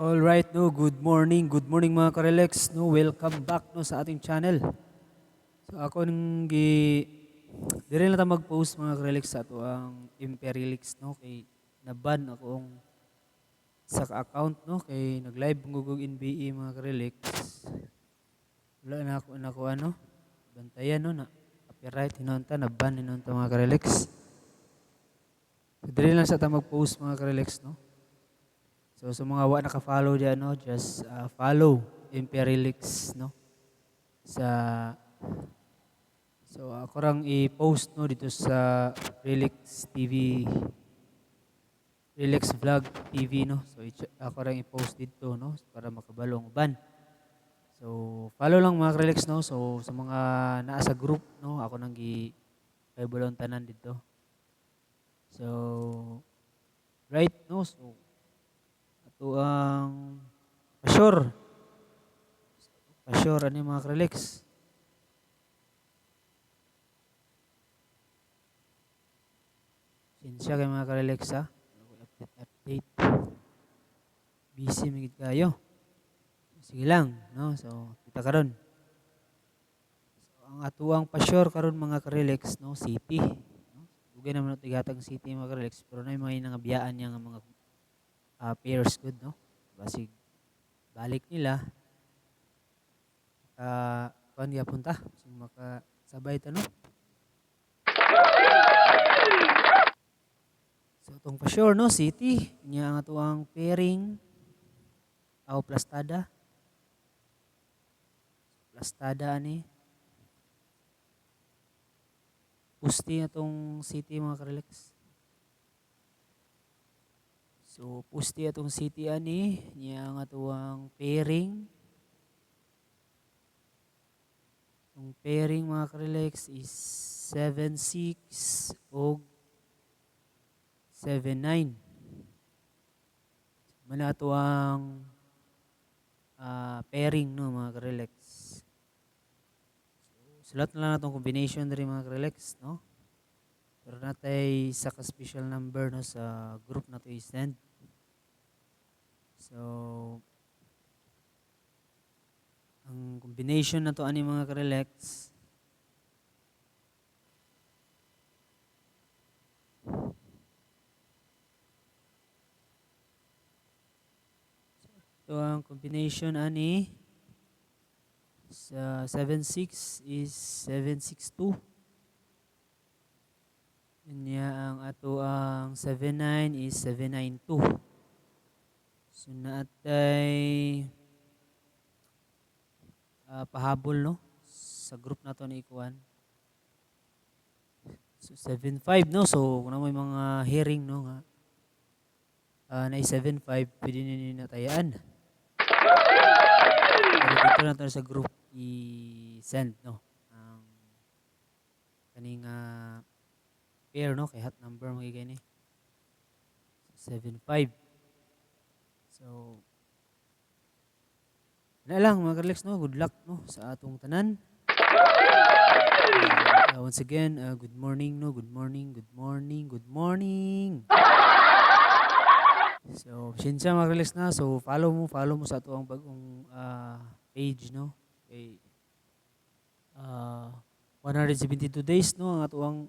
Alright, no, good morning. Good morning mga karelex. No, welcome back no sa ating channel. So ako nang dire na ta mag-post mga karelex sa ato ang Imperialix no kay naban akong sa account no kay nag-live ngugog NBE mga karelex. Wala na ako ano bantayan no na copyright hinunta na ban hinunta mga karelex. So dire lang sa ta mag-post mga karelex no. So sa mga wa naka-follow diyan no, just follow Imperialix no sa so ako rang i-post no dito sa Relix TV Relix Vlog TV no. So ako rang i-post dito no para makabalong ban. So follow lang mga Relix no. So sa mga naa sa group no, ako nang kay bulong tanan dito. So right no. So ato ang pa-sure ani mga Relix. Sinsya kay mga Relix ha. Update. Busy migit kayo. Sige lang, no? So, kita karon. So, ang atuang pa-sure karon mga Relix, no, city, no? Dugay naman ito igatag city mga Relix, pero na may nangabiyaan niya nga mga pairs good, no? Basig balik nila kuan punta, so makasabay ta no. So itong pa-sure no, city niya ang atuang pairing aw plastada. Plastada ani. Pusti atong city mga Karelex. So pusti atong city ani niya ang atuang pairing. Ang pairing mga Karelex is 7-6 o 7-9. Mana atuang pairing no mga Karelex. Sulat na lang natong combination dari mga Karelex no. Pero natay sa ka-special number no sa group na to i-send. So ang combination na to ani mga Karelex ito ang combination ani sa 7-6 is 7-6-2. Kanya ang ato ang 7-9 is 7-9-2. So naatay pahabol no sa group na to ni Ikuan. So 7-5 no. So kung may mga hearing no nga na 7-5 pwede ninyo natayaan. Pero dito na to sa group i-send no ang kaning pair no kay hot number magigay ni 7-5. So na lang mga Karelex no, good luck no sa atong tanan. Once again, good morning no, good morning. So, sinsya mga Karelex na. So, follow mo sa ato ang bagong page no. Okay. 172 days no ang ato ang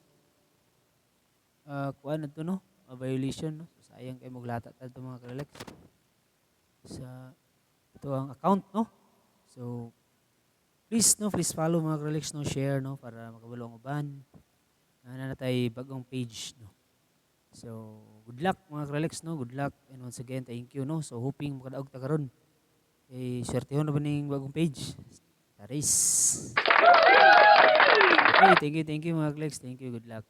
kuan ato no, violation no. So, sayang kay maglata ta mga Karelex sa ito ang account no. So please follow mga Karelex no, share no para makabalong uban na tay bagong page no. So good luck mga Karelex no, good luck and once again thank you no. So hoping makadaog ta karon kay swertehon na ba ning bagong page taris. Okay, thank you mga Karelex, thank you, good luck.